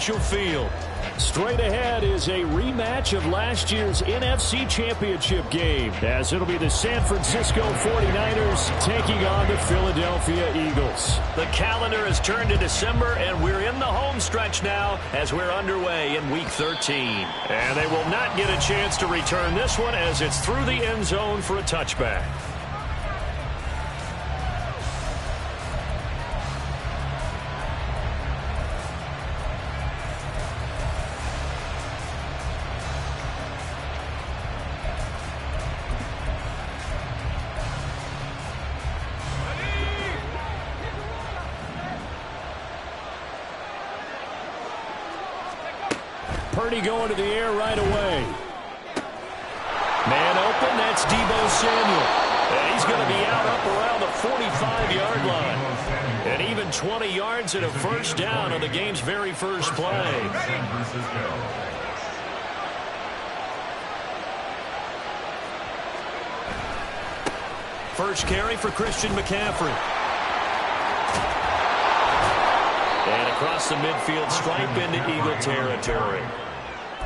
artificial field. Straight ahead is a rematch of last year's NFC Championship game, as it'll be the San Francisco 49ers taking on the Philadelphia Eagles. The calendar has turned to December, and we're in the home stretch now as we're underway in Week 13. And they will not get a chance to return this one as it's through the end zone for a touchback. Purdy going to the air right away. Man open, that's Deebo Samuel. And he's going to be out up around the 45-yard line. And even 20 yards and a first down on the game's very first play. First carry for Christian McCaffrey. And across the midfield stripe into Eagle territory.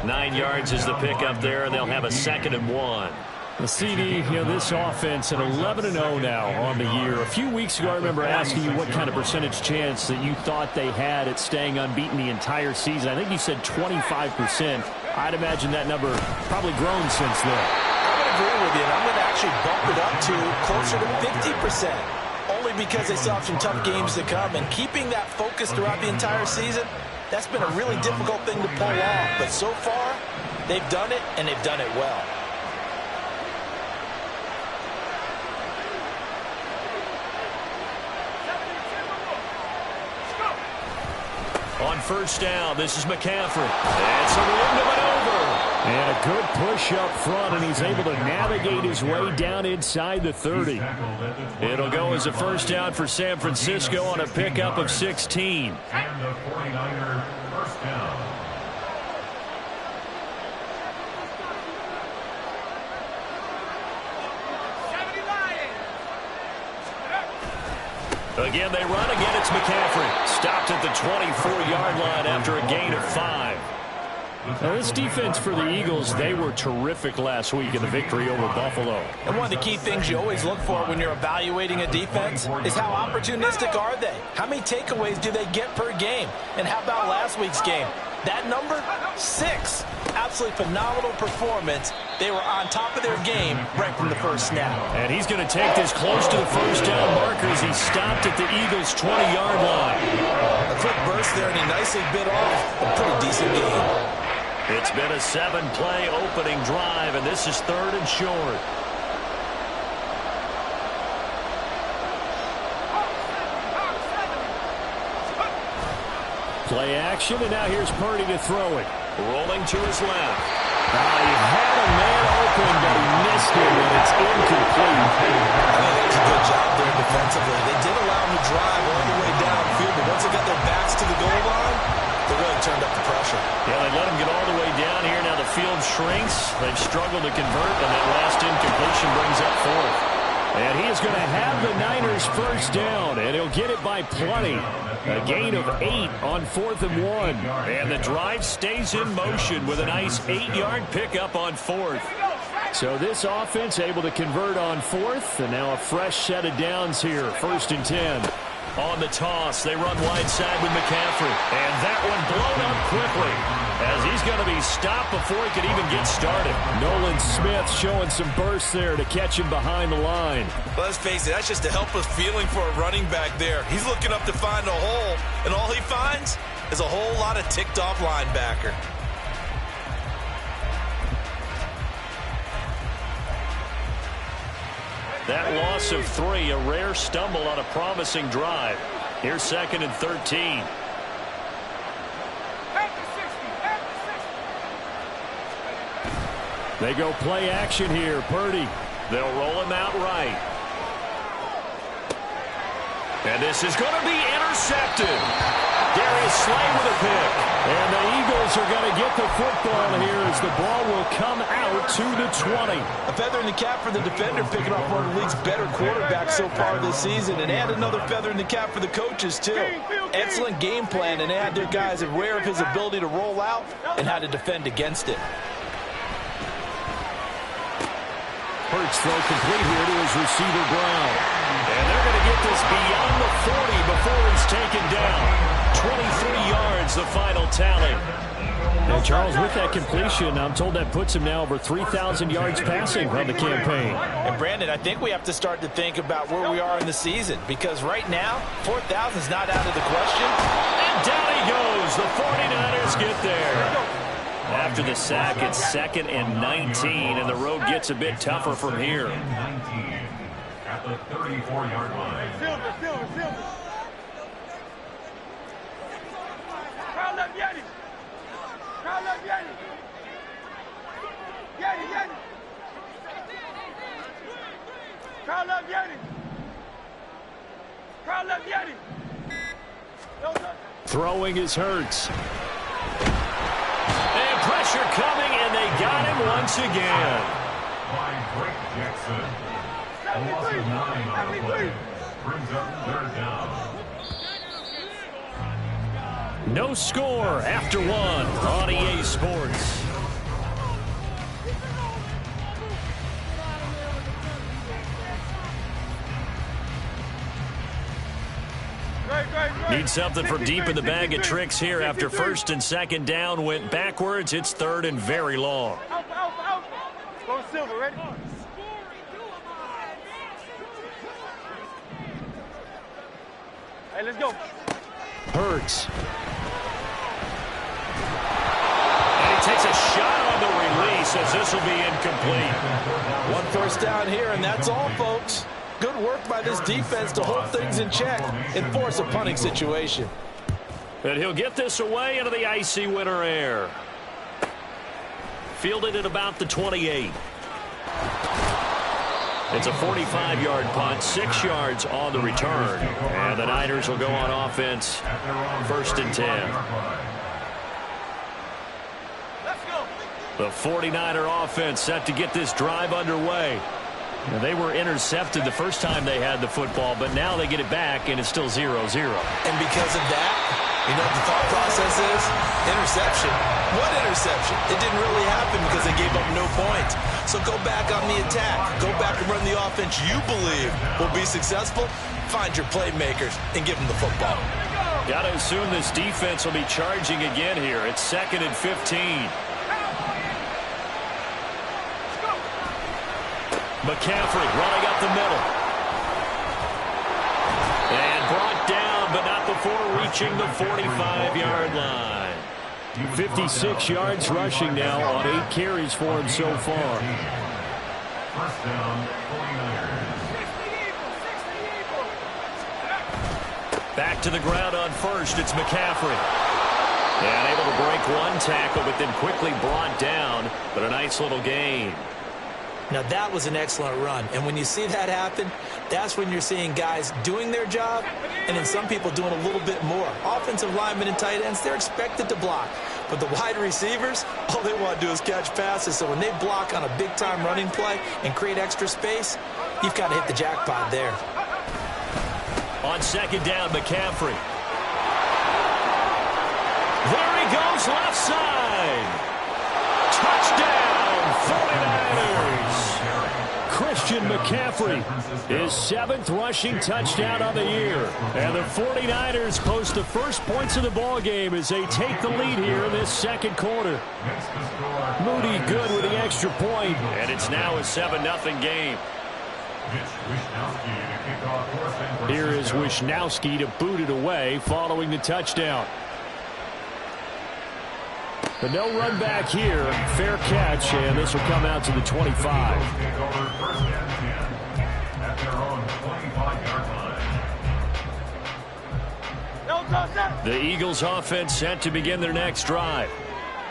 9 yards is the pickup there, and they'll have a 2nd and 1. The CD, this offense at 11-0 now on the year. A few weeks ago, I remember asking you what kind of percentage chance that you thought they had at staying unbeaten the entire season. I think you said 25%. I'd imagine that number probably grown since then. I would agree with you, and I'm going to actually bump it up to closer to 50%. Only because they still have some tough games to come, and keeping that focus throughout the entire season, that's been a really difficult thing to pull off. But so far, they've done it, and they've done it well. On first down, this is McCaffrey. It's a ring of it over. And a good push up front, and he's able to navigate his way down inside the 30. It'll go as a first down for San Francisco on a pickup of 16. And the 49er first down. Again, they run. Again, it's McCaffrey. Stopped at the 24-yard line after a gain of 5. Now, this defense for the Eagles, they were terrific last week in the victory over Buffalo. And one of the key things you always look for when you're evaluating a defense is how opportunistic are they? How many takeaways do they get per game? And how about last week's game? That number, 6. Absolutely phenomenal performance. They were on top of their game right from the first snap. And he's going to take this close to the first down marker as he stopped at the Eagles' 20-yard line. A quick burst there, and he nicely bit off a pretty decent game. It's been a 7-play opening drive, and this is 3rd and short. Play action, and now here's Purdy to throw it. Rolling to his left. He had a man open, but he missed it, and it's incomplete. I think that's a good job there defensively. They did allow him to drive all the way downfield, but once they got their backs to the goal line, they really turned up the pressure. Yeah, they let him get all the way down here. Now the field shrinks. They've struggled to convert, and that last incompletion brings up 4th. And he is going to have the Niners first down, and he'll get it by plenty. A gain of 8 on 4th and 1. And the drive stays in motion with a nice 8-yard pickup on 4th. So this offense able to convert on 4th, and now a fresh set of downs here, 1st and 10. On the toss, they run wide side with McCaffrey. And that one blown up quickly as he's going to be stopped before he could even get started. Nolan Smith showing some burst there to catch him behind the line. Well, let's face it, that's just a helpless feeling for a running back there. He's looking up to find a hole, and all he finds is a whole lot of ticked-off linebacker. That loss of 3, a rare stumble on a promising drive. Here's 2nd and 13. They go play action here. Purdy. They'll roll him out right. And this is going to be intercepted. Darius Slay with a pick. And the Eagles Eagles are going to get the football here as the ball will come out to the 20. A feather in the cap for the defender, picking off one of the league's better quarterbacks so far this season. And add another feather in the cap for the coaches, too. Excellent game plan, and they had their guys aware of his ability to roll out and how to defend against it. Hurts throw complete here to his receiver, Brown. And they're going to get this beyond the 40 before he's taken down. 23 yards, the final tally. Now, Charles, with that completion, I'm told that puts him now over 3,000 yards passing on the campaign. And, Brandon, I think we have to start to think about where we are in the season, because right now, 4,000 is not out of the question. And down he goes. The 49ers get there. After the sack, it's 2nd and 19, and the road gets a bit tougher from here. 19 at the 34-yard line. Silver. Crowd up, Yeti. Crowd up, Yeti. Yeti. Crowd up, Yeti. Crowd up, Yeti. Throwing is Hurts. And pressure coming, and they got him once again. By Drake Jackson. A loss of 9 on the play. Brings up 3rd down. No score after 1 on EA Sports. Need something from deep in the bag of tricks here after 1st and 2nd down went backwards. It's 3rd and very long. Out. Go Silver, ready? Hey, let's go. Hurts. And he takes a shot on the release as this will be incomplete. 1 first down here, and that's all, folks. Good work by this defense to hold things in check and force a punting situation. And he'll get this away into the icy winter air. Fielded at about the 28. It's a 45-yard punt, 6 yards on the return. And the Niners will go on offense, 1st and 10. The 49er offense set to get this drive underway. And they were intercepted the first time they had the football, but now they get it back, and it's still 0-0. And because of that, you know what the thought process is? Interception. What interception? It didn't really happen because they gave up no points. So go back on the attack. Go back and run the offense you believe will be successful. Find your playmakers and give them the football. Got to assume this defense will be charging again here. It's 2nd and 15. McCaffrey running up the middle. And brought down, but not before reaching the 45-yard line. 56 yards rushing now on 8 carries for him so far. 1st down, 49ers. Back to the ground on 1st. It's McCaffrey. And able to break 1 tackle, but then quickly brought down. But a nice little gain. Now, that was an excellent run. And when you see that happen, that's when you're seeing guys doing their job and then some people doing a little bit more. Offensive linemen and tight ends, they're expected to block. But the wide receivers, all they want to do is catch passes. So when they block on a big-time running play and create extra space, you've got to hit the jackpot there. On 2nd down, McCaffrey. There he goes, left side. Touchdown, 49ers. Christian McCaffrey, his 7th rushing touchdown of the year. And the 49ers post the first points of the ball game as they take the lead here in this 2nd quarter. Moody good with the extra point. And it's now a 7-0 game. Here is Wishnowski to boot it away following the touchdown. But no run back here. Fair catch, and this will come out to the 25. The Eagles offense set to begin their next drive.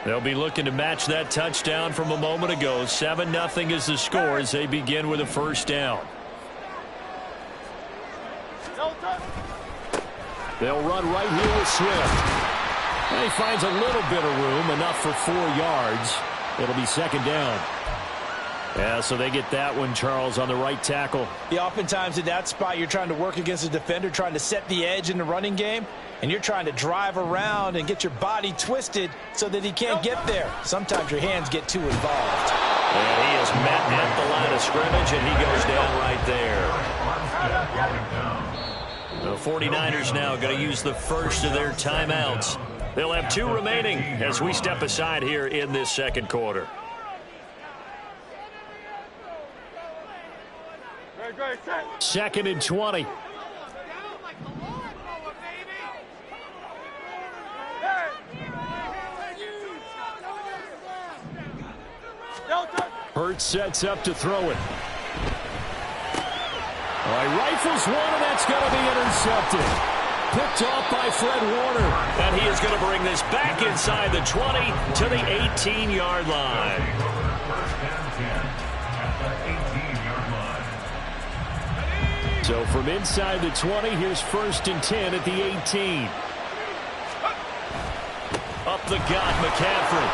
They'll be looking to match that touchdown from a moment ago. 7-0 is the score as they begin with a 1st down. They'll run right here with Swift. And he finds a little bit of room, enough for 4 yards. It'll be second down. Yeah, so they get that one, Charles, on the right tackle. Yeah, oftentimes in that spot, you're trying to work against a defender, trying to set the edge in the running game, and you're trying to drive around and get your body twisted so that he can't get there. Sometimes your hands get too involved. And he is met at the line of scrimmage, and he goes down right there. The 49ers now going to use the first of their timeouts. They'll have 2 remaining as we step aside here in this second quarter. Second and 20. Hurts sets up to throw it. All right, rifles one, and that's going to be intercepted. Picked off by Fred Warner. And he is going to bring this back inside the 20 to the 18-yard line. So from inside the 20, here's first and 10 at the 18. Up the gut, McCaffrey.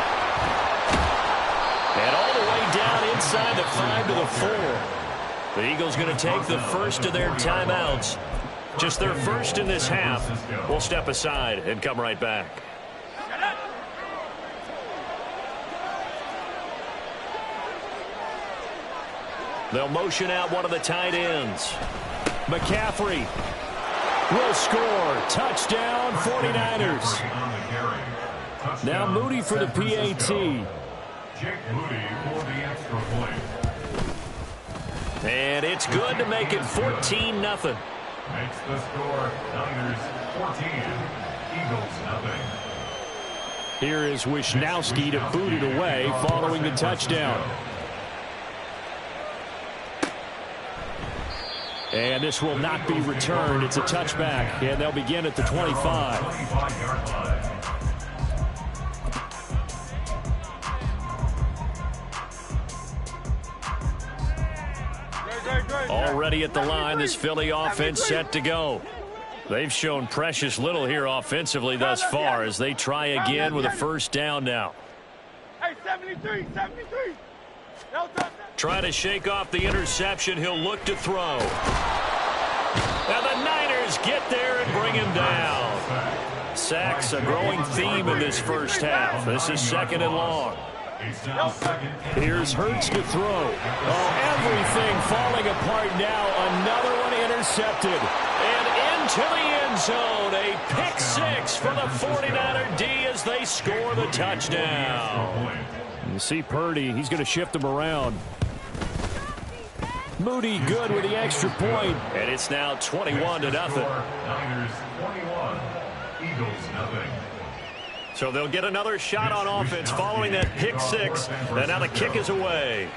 And all the way down inside the 5 to the 4. The Eagles going to take the first of their timeouts. Just their first in this half. We'll step aside and come right back. They'll motion out one of the tight ends. McCaffrey will score. Touchdown, 49ers. Now Moody for the PAT. Jake Moody for the extra point. And it's good to make it 14-0. Makes the score Niners 14, Eagles nothing. Here is Wisnowski to boot it away following the touchdown. And this will not be returned. It's a touchback, and they'll begin at the 25. 25-yard line. Already at the line, this Philly offense set to go. They've shown precious little here offensively thus far as they try again with a first down now. Hey, 73. Try to shake off the interception. He'll look to throw. And the Niners get there and bring him down. Sacks a growing theme in this first half. This is second and long. Here's Hurts to throw. Oh, everything falling apart now. Another one intercepted. And into the end zone. A pick 6 for the 49er D as they score the touchdown. You see Purdy, he's going to shift them around. Moody good with the extra point. And it's now 21-0. Niners 21, Eagles nothing. So they'll get another shot on offense following that pick 6. And now the kick is away.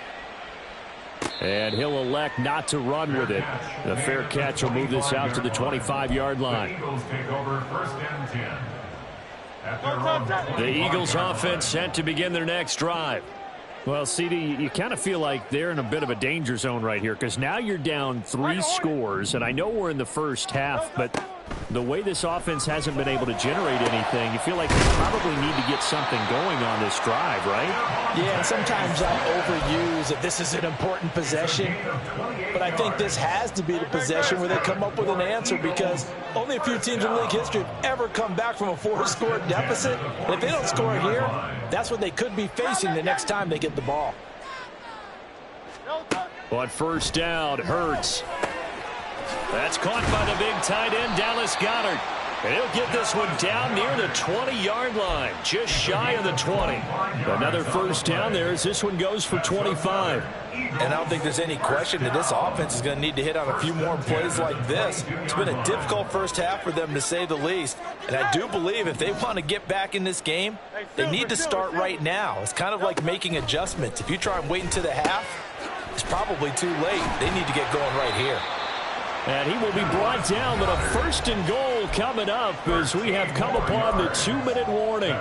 And he'll elect not to run with it. The fair catch will move this out to the 25-yard line. The Eagles take over first and 10. The Eagles offense set to begin their next drive. Well, CD, you kind of feel like they're in a bit of a danger zone right here because now you're down 3 scores, and I know we're in the first half, but the way this offense hasn't been able to generate anything, you feel like they probably need to get something going on this drive, right? Yeah, and sometimes I overuse that this is an important possession, but I think this has to be the possession where they come up with an answer because only a few teams in league history have ever come back from a 4-score deficit. And if they don't score here, that's what they could be facing the next time they get the ball. But first down, Hurts. That's caught by the big tight end, Dallas Goedert. And he'll get this one down near the 20-yard line, just shy of the 20. Another first down there as this one goes for 25. And I don't think there's any question that this offense is going to need to hit on a few more plays like this. It's been a difficult first half for them, to say the least. And I do believe if they want to get back in this game, they need to start right now. It's kind of like making adjustments. If you try and wait until the half, it's probably too late. They need to get going right here. And he will be brought down, but a first and goal coming up as we have come upon the 2-minute warning.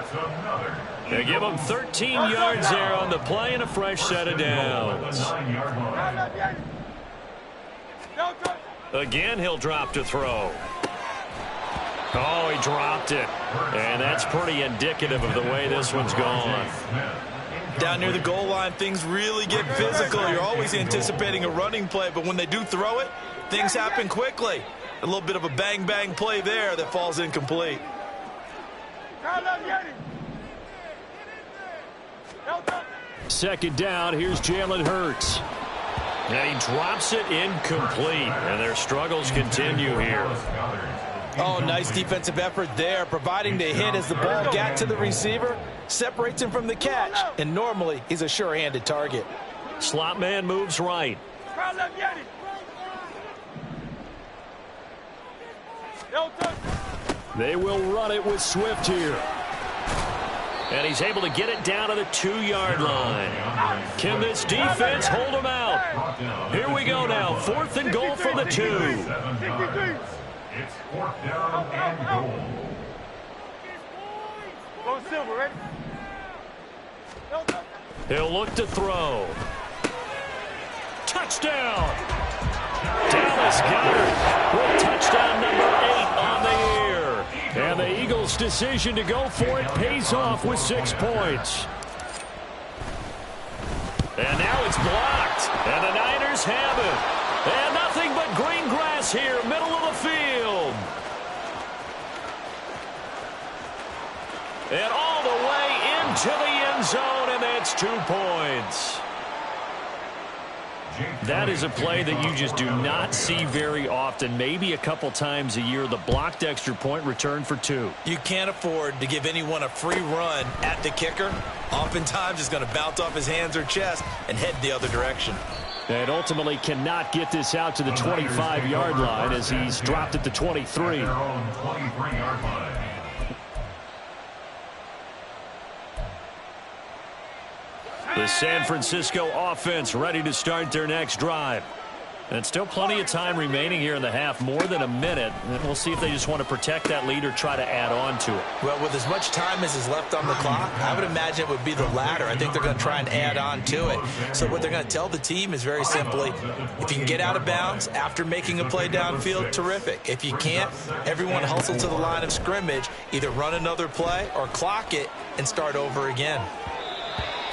They give him 13 yards there on the play and a fresh set of downs. Again, he'll drop to throw. Oh, he dropped it. And that's pretty indicative of the way this one's gone. Down near the goal line, things really get physical. You're always anticipating a running play, but when they do throw it, things happen quickly. A little bit of a bang-bang play there that falls incomplete. Second down, here's Jalen Hurts. And he drops it incomplete. And their struggles continue here. Oh, nice defensive effort there, providing the hit as the ball got to the receiver, separates him from the catch, and normally he's a sure-handed target. Slot man moves right. They will run it with Swift here. And he's able to get it down to the 2-yard line. Can this defense hold him out? Here we go now. 4th and goal from the 2. It's 4th down and goal. Go Silver, ready? He'll look to throw. Touchdown! Dallas Goedert with touchdown number 8 on the year. And the Eagles' decision to go for it pays off with 6 points. And now it's blocked. And the Niners have it. And nothing but green grass here, middle of the field. And all the way into the end zone, and that's 2 points. That is a play that you just do not see very often. Maybe a couple times a year, the blocked extra point return for 2. You can't afford to give anyone a free run at the kicker. Oftentimes, it's going to bounce off his hands or chest and head the other direction. And ultimately cannot get this out to the 25-yard line as he's dropped at the 23. Their own 23-yard line. The San Francisco offense ready to start their next drive. And still plenty of time remaining here in the half, more than a minute. And we'll see if they just want to protect that lead or try to add on to it. Well, with as much time as is left on the clock, I would imagine it would be the latter. I think they're going to try and add on to it. So what they're going to tell the team is very simply, if you can get out of bounds after making a play downfield, terrific. If you can't, everyone hustle to the line of scrimmage, either run another play or clock it and start over again.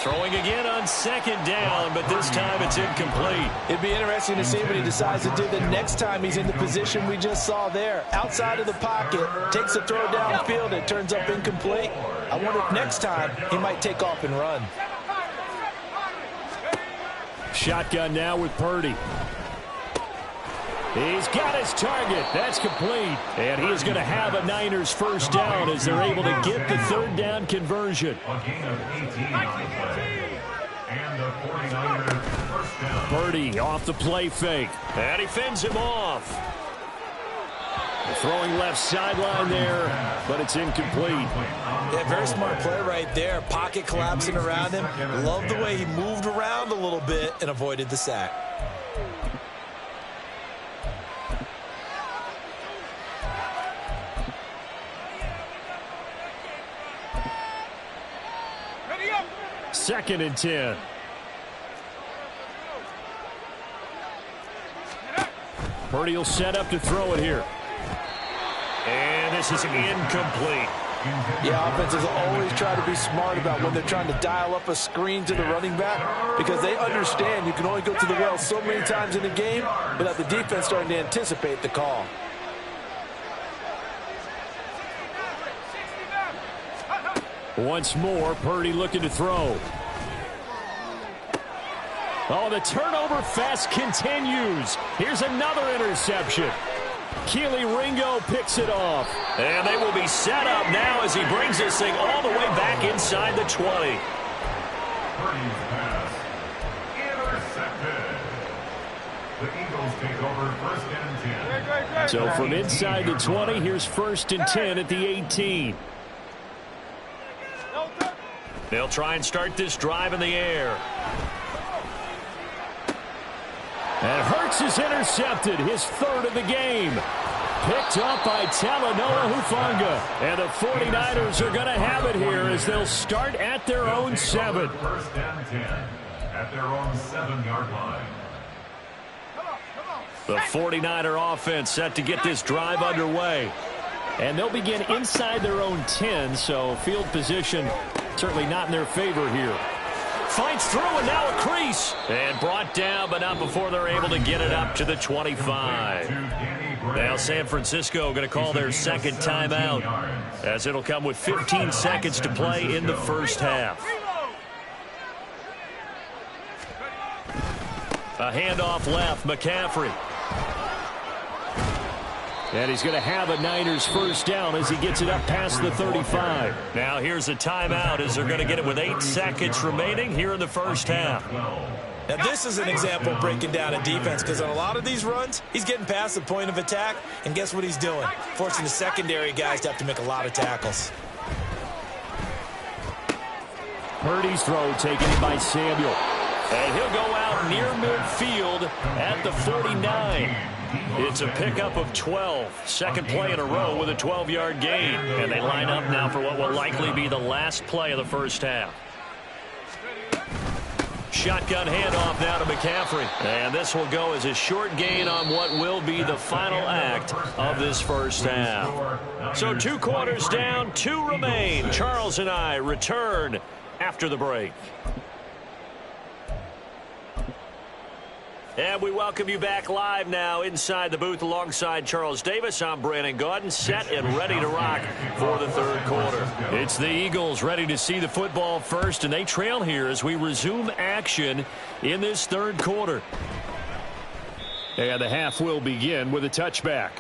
Throwing again on 2nd down, but this time it's incomplete. It'd be interesting to see what he decides to do the next time he's in the position we just saw there. Outside of the pocket, takes a throw downfield, it turns up incomplete. I wonder if next time he might take off and run. Shotgun now with Purdy. He's got his target. That's complete. And he is going to have a Niners first down as they're able to get the 3rd down conversion. A gain of 18 on the play. And the 49ers first down. Purdy off the play fake. And he fends him off. Throwing left sideline there, but it's incomplete. Yeah, very smart play right there. Pocket collapsing around him. Love the way he moved around a little bit and avoided the sack. Second and 10. Purdy will set up to throw it here. And this is incomplete. Yeah, offenses always try to be smart about when they're trying to dial up a screen to the running back because they understand you can only go to the well so many times in the game without the defense starting to anticipate the call. Once more, Purdy looking to throw. Oh, the turnover fest continues. Here's another interception. Keely Ringo picks it off. And they will be set up now as he brings this thing all the way back inside the 20. Purdy's pass intercepted. The Eagles take over 1st and 10. So from inside the 20, here's 1st and 10 at the 18. They'll try and start this drive in the air. And Hurts is intercepted, his 3rd of the game. Picked up by Talanoa Hufanga. And the 49ers are going to have it here as they'll start at their own 7. 1st and 10 at their own 7-yard line. The 49er offense set to get this drive underway. And they'll begin inside their own 10, so field position certainly not in their favor here. Fights through, and now a crease. And brought down, but not before they're able to get it up to the 25. Now San Francisco going to call their second timeout, as it'll come with 15 seconds to play in the first half. A handoff left, McCaffrey. And he's going to have a Niners first down as he gets it up past the 35. Now here's a timeout as they're going to get it with 8 seconds remaining here in the first half. Now this is an example of breaking down a defense, because on a lot of these runs, he's getting past the point of attack, and guess what he's doing? Forcing the secondary guys to have to make a lot of tackles. Purdy's throw taken in by Samuel. And he'll go out near midfield at the 49. It's a pickup of 12. Second play in a row with a 12-yard gain. And they line up now for what will likely be the last play of the first half. Shotgun handoff now to McCaffrey. And this will go as a short gain on what will be the final act of this first half. So 2 quarters down, 2 remain. Charles and I return after the break. And we welcome you back live now inside the booth alongside Charles Davis. I'm Brandon Gaudin, set and ready to rock for the third quarter. It's the Eagles ready to see the football first, and they trail here as we resume action in this third quarter. And the half will begin with a touchback.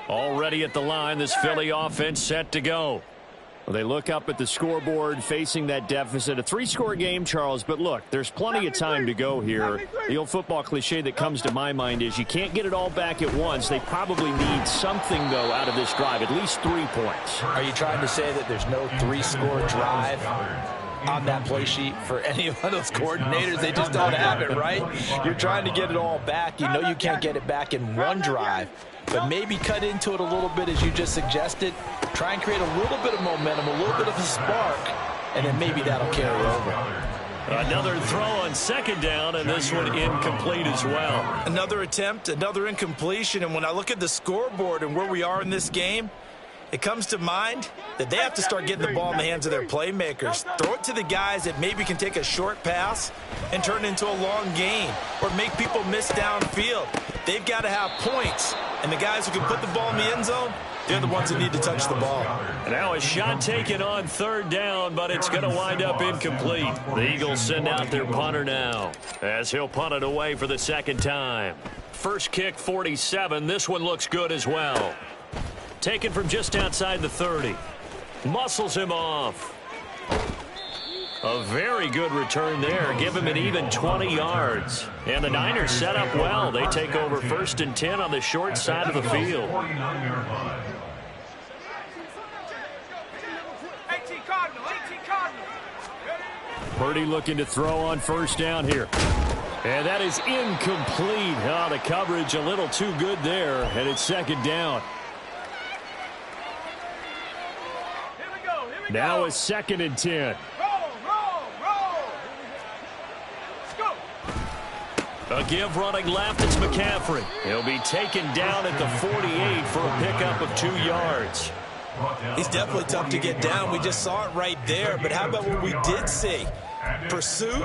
Already at the line, this Philly offense set to go. Well, they look up at the scoreboard facing that deficit. A 3-score game, Charles, but look, there's plenty of time to go here. The old football cliche that comes to my mind is you can't get it all back at once. They probably need something, though, out of this drive, at least 3 points. Are you trying to say that there's no 3-score drive on that play sheet for any of those coordinators? They just don't have it, right? You're trying to get it all back. You know you can't get it back in one drive, but maybe cut into it a little bit as you just suggested. Try and create a little bit of momentum, a little bit of a spark, and then maybe that'll carry over. Another throw on second down, and this one incomplete as well. Another attempt, another incompletion, and when I look at the scoreboard and where we are in this game, it comes to mind that they have to start getting the ball in the hands of their playmakers. Throw it to the guys that maybe can take a short pass and turn it into a long gain or make people miss downfield. They've got to have points, and the guys who can put the ball in the end zone, they're the ones that need to touch the ball. Now a shot taken on third down, but it's going to wind up incomplete. The Eagles send out their punter now as he'll punt it away for the second time. First kick, 47. This one looks good as well. Taken from just outside the 30. Muscles him off. A very good return there. Give him an even 20 yards. And the Niners set up well. They take over 1st and 10 on the short side of the field. Purdy looking to throw on first down here. And that is incomplete. Oh, the coverage a little too good there. And it's second down. Now a 2nd and 10. A give running left, it's McCaffrey. He'll be taken down at the 48 for a pickup of 2 yards. He's definitely tough to get down. We just saw it right there. But how about what we did see? Pursuit,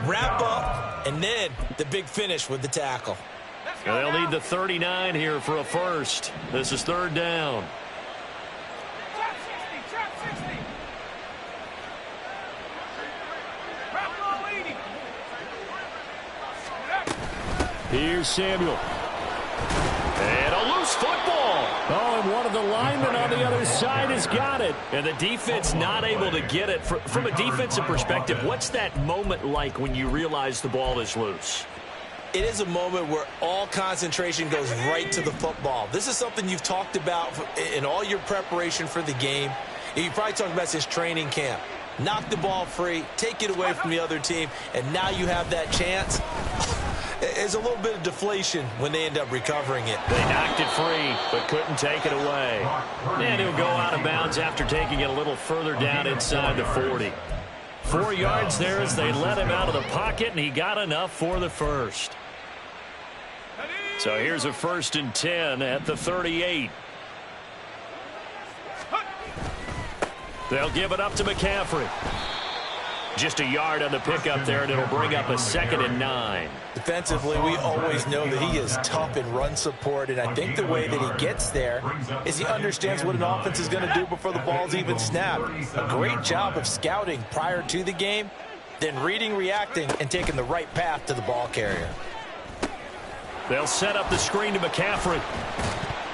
wrap up, and then the big finish with the tackle. They'll need the 39 here for a first. This is third down. Here's Samuel. And a loose football. Oh, and one of the linemen on the other side has got it. And the defense not able to get it. From a defensive perspective, what's that moment like when you realize the ball is loose? It is a moment where all concentration goes right to the football. This is something you've talked about in all your preparation for the game. You probably talked about this training camp. Knock the ball free, take it away from the other team, and now you have that chance. There's a little bit of deflation when they end up recovering it. They knocked it free, but couldn't take it away. And he'll go out of bounds after taking it a little further down inside the 40. 4 yards there as they let him out of the pocket, and he got enough for the first. So here's a 1st and 10 at the 38. They'll give it up to McCaffrey. Just a yard on the pickup there, and it'll bring up a 2nd and 9. Defensively, we always know that he is tough in run support, and I think the way that he gets there is he understands what an offense is going to do before the ball's even snapped. A great job of scouting prior to the game, then reading, reacting, and taking the right path to the ball carrier. They'll set up the screen to McCaffrey.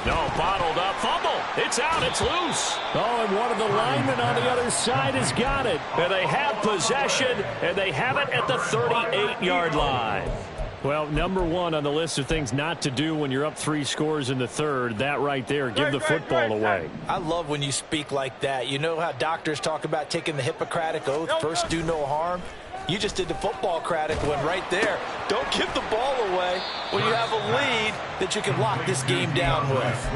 No, bottled up, fumble. It's out, it's loose. Oh, and one of the linemen on the other side has got it. And they have possession, and they have it at the 38-yard line. Well, number one on the list of things not to do when you're up 3 scores in the third, that right there, give the football away. I love when you speak like that. You know how doctors talk about taking the Hippocratic Oath, first do no harm? You just did the football-cratic one right there. Don't give the ball away when you have a lead that you can lock this game down with.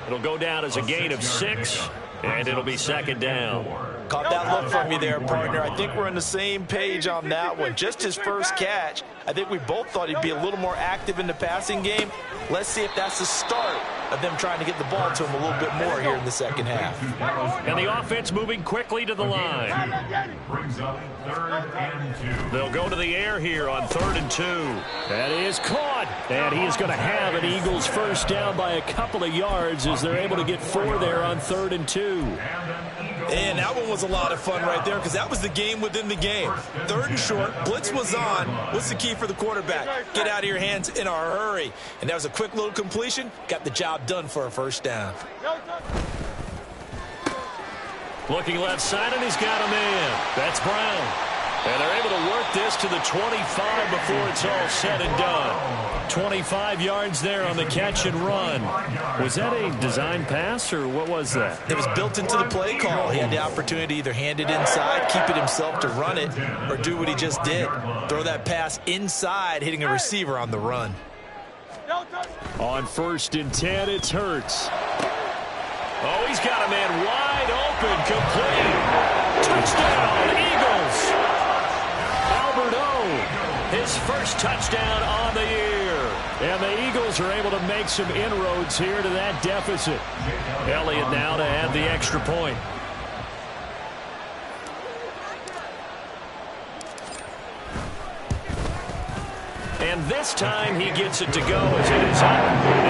It'll go down as a gain of 6, and it'll be 2nd down. Caught that look from you there, partner. I think we're on the same page on that one. Just his first catch. I think we both thought he'd be a little more active in the passing game. Let's see if that's the start of them trying to get the ball to him a little bit more here in the second half. And the offense moving quickly to the line. Brings up 3rd and 2. They'll go to the air here on 3rd and 2. That is caught. And he is going to have an Eagles first down by a couple of yards as they're able to get 4 there on 3rd and 2. And that one was a lot of fun right there because that was the game within the game. 3rd and short, blitz was on. What's the key for the quarterback? Get out of your hands in a hurry. And that was a quick little completion. Got the job done for a first down. Looking left side, and he's got a man. That's Brown. And they're able to work this to the 25 before it's all said and done. 25 yards there on the catch and run. Was that a design pass, or what was that? It was built into the play call. He had the opportunity to either hand it inside, keep it himself to run it, or do what he just did. Throw that pass inside, hitting a receiver on the run. On 1st and 10, it's Hurts. Oh, he's got a man wide open, complete. Touchdown, Eagles. Albert O, his first touchdown on the year. And the Eagles are able to make some inroads here to that deficit. Elliott now to add the extra point. And this time he gets it to go as it is up and good.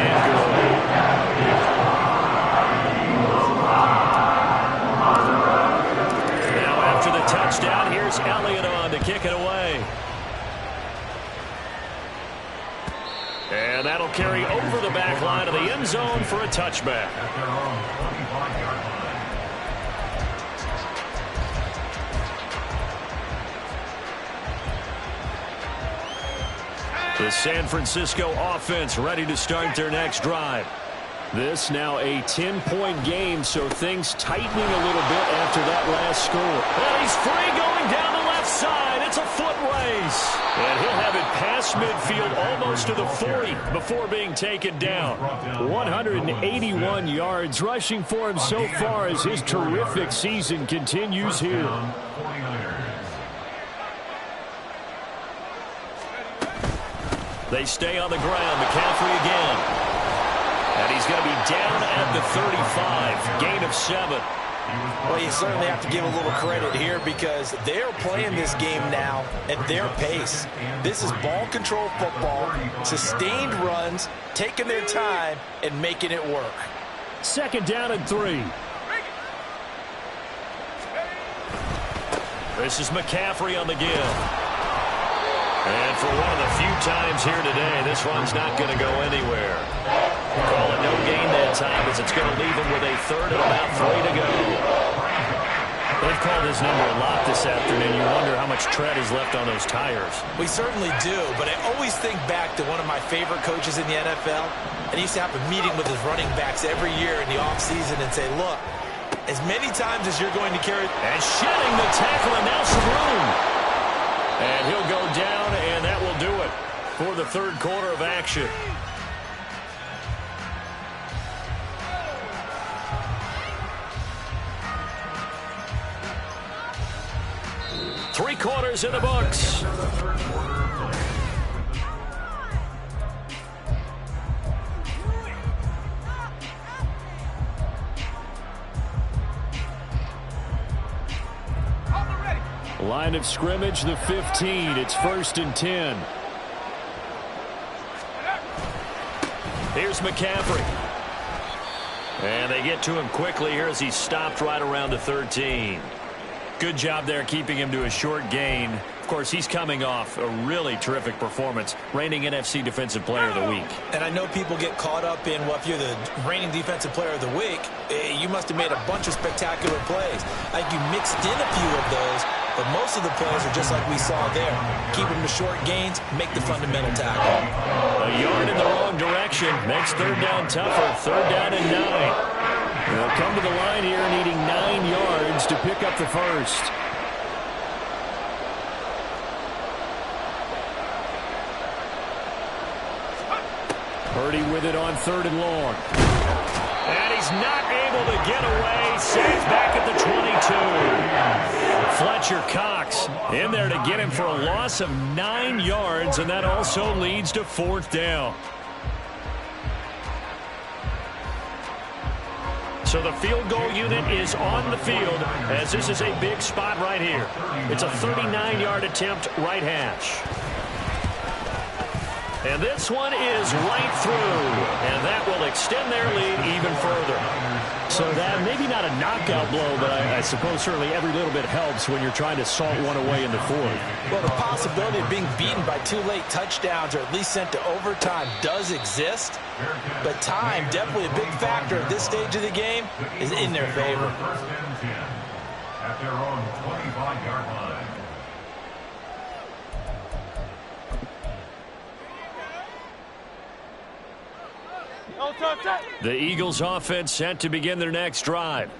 Now after the touchdown, here's Elliott on to kick it away. And that'll carry over the back line of the end zone for a touchback. At their own 25-yard line. The San Francisco offense ready to start their next drive. This now a 10-point game, so things tightening a little bit after that last score. And he's free going down the left side. It's a foot race. And he'll have it past midfield almost to the 40 before being taken down. 181 yards rushing for him so far as his terrific season continues here. They stay on the ground. McCaffrey again. And he's going to be down at the 35. Gain of 7. Well, you certainly have to give a little credit here because they're playing this game now at their pace. This is ball control football, sustained runs, taking their time, and making it work. 2nd down and 3. This is McCaffrey on the give. And for one of the few times here today, this run's not going to go anywhere. Call it no gain that time as it's going to leave him with a 3rd and about 3 to go. They've called his number a lot this afternoon. You wonder how much tread is left on those tires. We certainly do, but I always think back to one of my favorite coaches in the NFL. And he used to have a meeting with his running backs every year in the offseason and say, look, as many times as you're going to carry. And shedding the tackle, and now some room. And he'll go down, and that will do it for the 3rd quarter of action. is in the books. Line of scrimmage, the 15. It's 1st and 10. Here's McCaffrey. And they get to him quickly here as he's stopped right around the 13. Good job there keeping him to a short gain. Of course, he's coming off a really terrific performance, reigning NFC Defensive Player of the Week. And I know people get caught up in, well, if you're the reigning Defensive Player of the Week, you must have made a bunch of spectacular plays. I think you mixed in a few of those, but most of the plays are just like we saw there. Keep them to short gains, make the fundamental tackle. A yard in the wrong direction makes third down tougher. Third down and 9. They'll come to the line here needing 9 yards to pick up the first. Purdy with it on 3rd and long. And he's not able to get away. Saves back at the 22. Fletcher Cox in there to get him for a loss of 9 yards, and that also leads to 4th down. So the field goal unit is on the field as this is a big spot right here. It's a 39-yard attempt right hash. And this one is right through, and that will extend their lead even further. So that maybe not a knockout blow, but I suppose certainly every little bit helps when you're trying to salt one away in the 4th. Well, the possibility of being beaten by 2 late touchdowns or at least sent to overtime does exist, but time, definitely a big factor at this stage of the game, is in their favor. First and 10 at their own 25-yard line. The Eagles offense set to begin their next drive.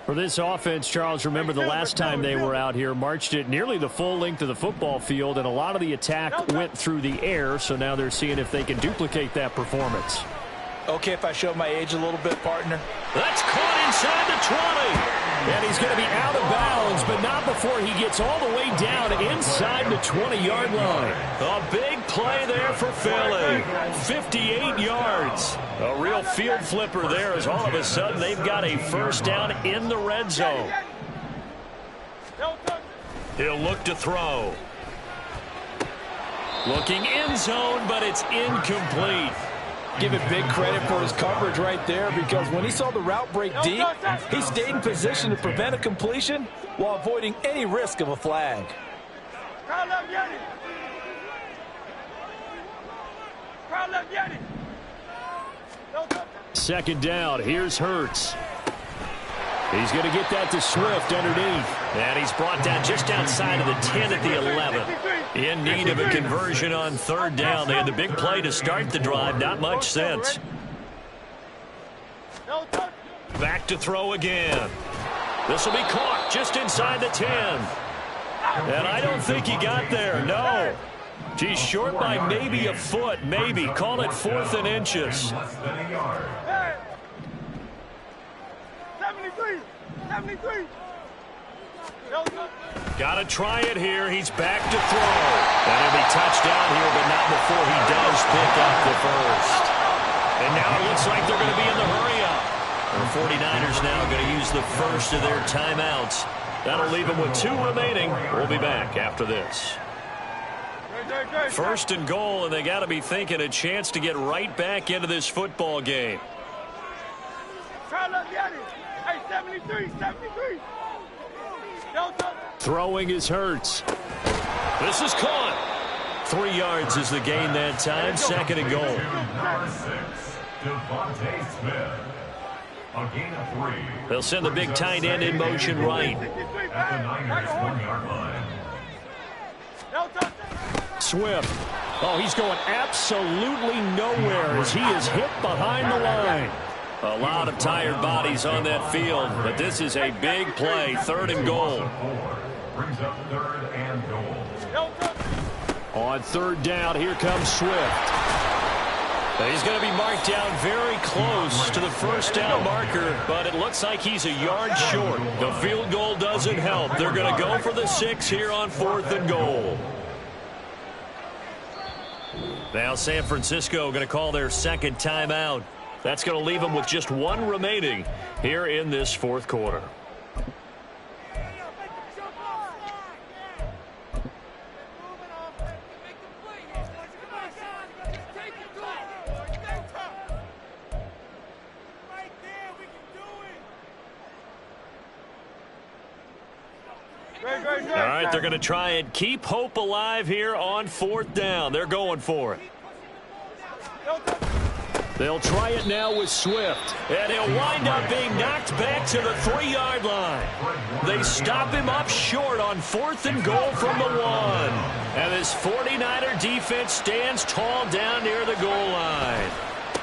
For this offense, Charles, remember the last time they were out here, marched it nearly the full length of the football field, and a lot of the attack went through the air, so now they're seeing if they can duplicate that performance. Okay, if I show my age a little bit, partner. That's caught inside the 20. And he's going to be out of bounds, but not before he gets all the way down inside the 20-yard line. A big play there for Philly. 58 yards. A real field flipper there as all of a sudden they've got a first down in the red zone. He'll look to throw. Looking end zone, but it's incomplete. Give it big credit for his coverage right there, because when he saw the route break deep, he stayed in position to prevent a completion while avoiding any risk of a flag. Second down. Here's Hurts. He's going to get that to Swift underneath. And he's brought down just outside of the 10 at the 11. In need of a conversion on third down. They had the big play to start the drive. Not much sense. Back to throw again. This will be caught just inside the 10. And I don't think he got there. No. He's short by maybe a foot. Maybe. Call it 4th and inches. 73. Got to try it here. He's back to throw. That'll be touchdown here, but not before he does pick up the first. And now it looks like they're going to be in the hurry-up. The 49ers now going to use the first of their timeouts. That'll leave them with 2 remaining. We'll be back after this. First and goal, and they got to be thinking a chance to get right back into this football game. Hey, 73. Throwing is Hurts. This is caught. 3 yards is the gain that time. Second and goal. Number 6, Devontae Smith. A gain of 3. They'll send the big tight end in motion right. At the Niners 1-yard line. Swift. Oh, he's going absolutely nowhere as he is hit behind the line. A lot of tired bodies on that field, but this is a big play. 3rd and goal. Brings up 3rd and goal. On 3rd down, here comes Swift. He's going to be marked down very close to the first down marker, but it looks like he's a yard short. The field goal doesn't help. They're going to go for the 6 here on 4th and goal. Now San Francisco going to call their second timeout. That's going to leave them with just 1 remaining here in this 4th quarter. All right, they're going to try and keep hope alive here on 4th down. They're going for it. They'll try it now with Swift, and he'll wind up being knocked back to the 3-yard line. They stop him up short on 4th and goal from the 1. And this 49er defense stands tall down near the goal line.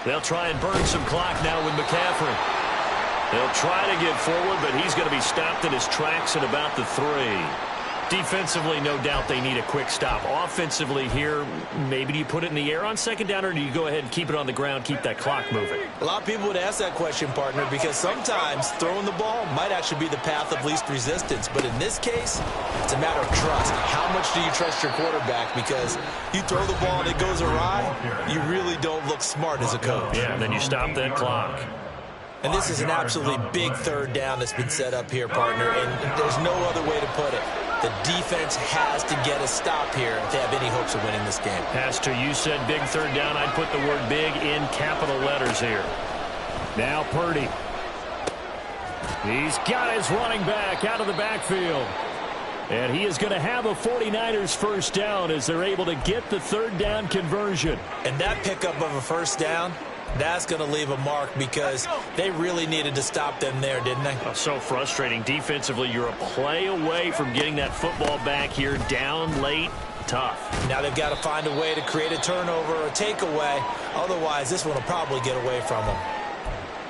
They'll try and burn some clock now with McCaffrey. They'll try to get forward, but he's going to be stopped in his tracks at about the 3. Defensively, no doubt they need a quick stop. Offensively here, maybe do you put it in the air on 2nd down, or do you go ahead and keep it on the ground, keep that clock moving? A lot of people would ask that question, partner, because sometimes throwing the ball might actually be the path of least resistance. But in this case, it's a matter of trust. How much do you trust your quarterback? Because you throw the ball and it goes awry, you really don't look smart as a coach. Yeah, and then you stop that clock. And this is an absolutely big 3rd down that's been set up here, partner, and there's no other way to put it. The defense has to get a stop here if they have any hopes of winning this game. Pastor, you said big 3rd down. I'd put the word big in capital letters here. Now Purdy. He's got his running back out of the backfield. And he is going to have a 49ers first down as they're able to get the 3rd down conversion. And that pickup of a first down, that's going to leave a mark because they really needed to stop them there, didn't they? Oh, so frustrating. Defensively, you're a play away from getting that football back here down late. Tough. Now they've got to find a way to create a turnover or a takeaway. Otherwise, this one will probably get away from them.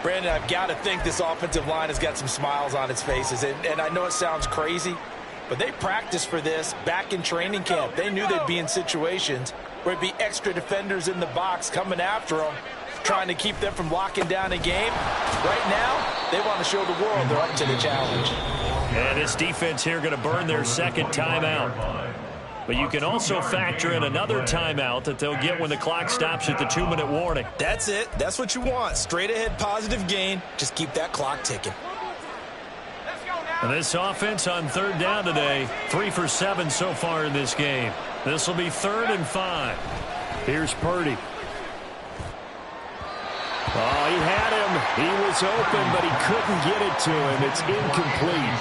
Brandon, I've got to think this offensive line has got some smiles on its faces. And I know it sounds crazy, but they practiced for this back in training camp. They knew they'd be in situations where it'd be extra defenders in the box coming after them, trying to keep them from locking down a game. Right now, they want to show the world they're up to the challenge. And this defense here going to burn their 2nd timeout. But you can also factor in another timeout that they'll get when the clock stops at the 2-minute warning. That's it. That's what you want. Straight ahead positive gain. Just keep that clock ticking. And this offense on 3rd down today, 3 for 7 so far in this game. This will be 3rd and 5. Here's Purdy. Oh, he had him. He was open, but he couldn't get it to him. It's incomplete.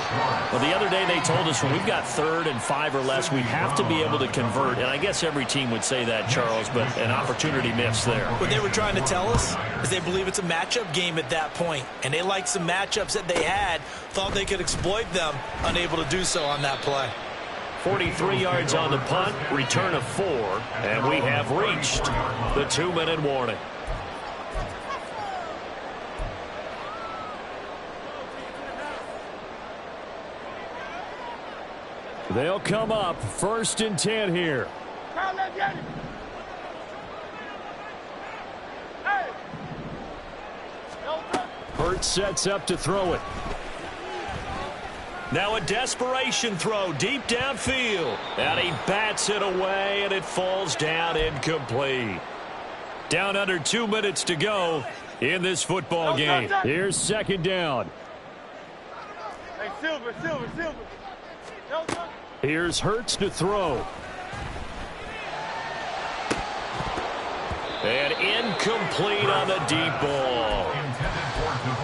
Well, the other day they told us when we've got 3rd and 5 or less, we have to be able to convert. And I guess every team would say that, Charles, but an opportunity missed there. What they were trying to tell us is they believe it's a matchup game at that point. And they liked some matchups that they had, thought they could exploit them, unable to do so on that play. 43 yards on the punt, return of 4, and we have reached the 2-minute warning. They'll come up 1st and 10 here. Hurts sets up to throw it. Now a desperation throw deep downfield. And he bats it away, and it falls down incomplete. Down under 2 minutes to go in this football game. Here's 2nd down. Hey, Silver. Here's Hurts to throw. And incomplete on the deep ball.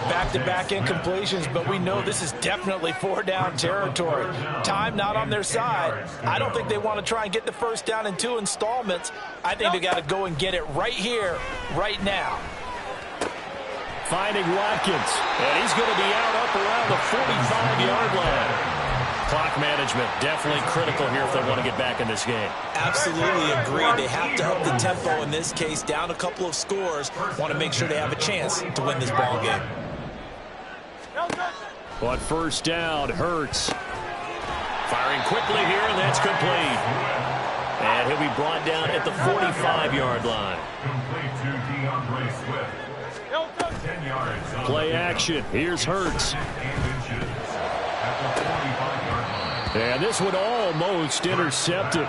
Back-to-back incompletions, but we know this is definitely 4-down territory. Time not on their side. I don't think they want to try and get the first down in 2 installments. I think they got to go and get it right here, right now. Finding Watkins, and he's going to be out up around the 45-yard line. Clock management definitely critical here if they want to get back in this game. Absolutely agree. They have to up the tempo in this case, down a couple of scores. Want to make sure they have a chance to win this ball game. But 1st down, Hurts. Firing quickly here, and that's complete. And he'll be brought down at the 45-yard line. Complete to DeAndre Swift. 10 yards. Play action. Here's Hurts. At the 45-yard line. And this one almost intercepted.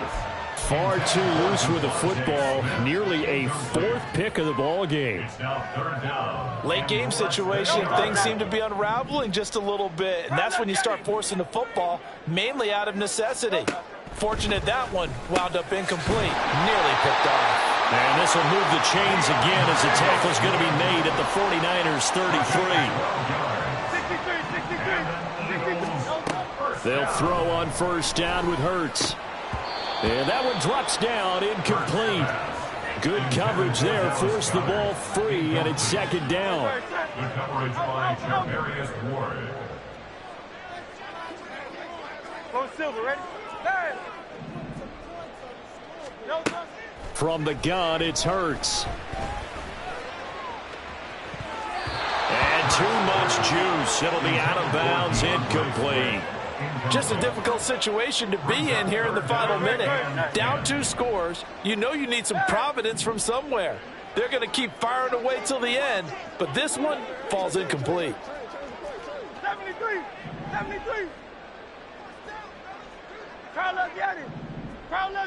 Far too loose with the football. Nearly a fourth pick of the ball game. It's now 3rd down. Late game situation, things seem to be unraveling just a little bit, and that's when you start forcing the football, mainly out of necessity. Fortunate that one wound up incomplete, nearly picked off. And this will move the chains again as the tackle's going to be made at the 49ers 33. 63. They'll throw on first down with Hurts. And that one drops down, incomplete. Good coverage there, forced the ball free, and it's second down. Good coverage by Charvarius Ward. Go Silver, ready? Hey. No, no. From the gun, it's Hurts. And too much juice. It'll be out of bounds, incomplete. Just a difficult situation to be in here in the final minute. Down 2 scores, you know you need some providence from somewhere. They're going to keep firing away till the end, but this one falls incomplete. 73. Carl left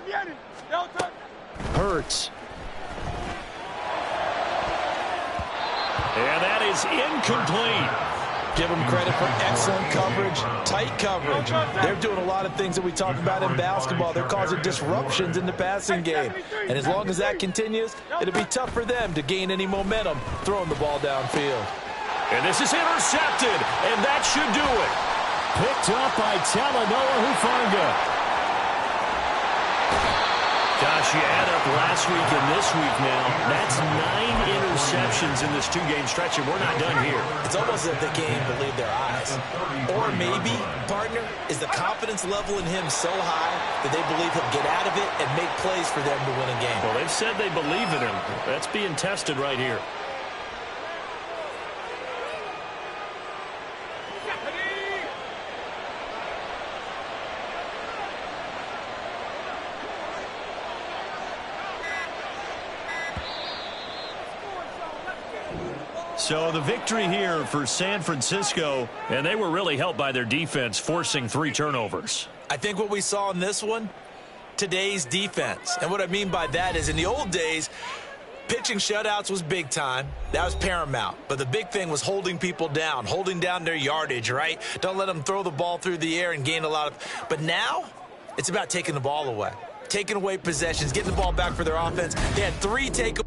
Yanni. No touch. Hurts. And that is incomplete. Give them credit for excellent coverage, tight coverage. They're doing a lot of things that we talk about in basketball. They're causing disruptions in the passing game. And as long as that continues, it'll be tough for them to gain any momentum throwing the ball downfield. And this is intercepted, and that should do it. Picked up by Talanoa Hufanga. Gosh, you add up last week and this week now, that's 9 interceptions in this 2-game stretch, and we're not done here. It's almost as if they can't even believe their eyes. Or maybe, partner, is the confidence level in him so high that they believe he'll get out of it and make plays for them to win a game. Well, they've said they believe in him. That's being tested right here. So the victory here for San Francisco, and they were really helped by their defense, forcing 3 turnovers. I think what we saw in this one, today's defense. And what I mean by that is in the old days, pitching shutouts was big time. That was paramount. But the big thing was holding people down, holding down their yardage, right? Don't let them throw the ball through the air and gain a lot of... But now, it's about taking the ball away. Taking away possessions, getting the ball back for their offense. They had 3 takeaways.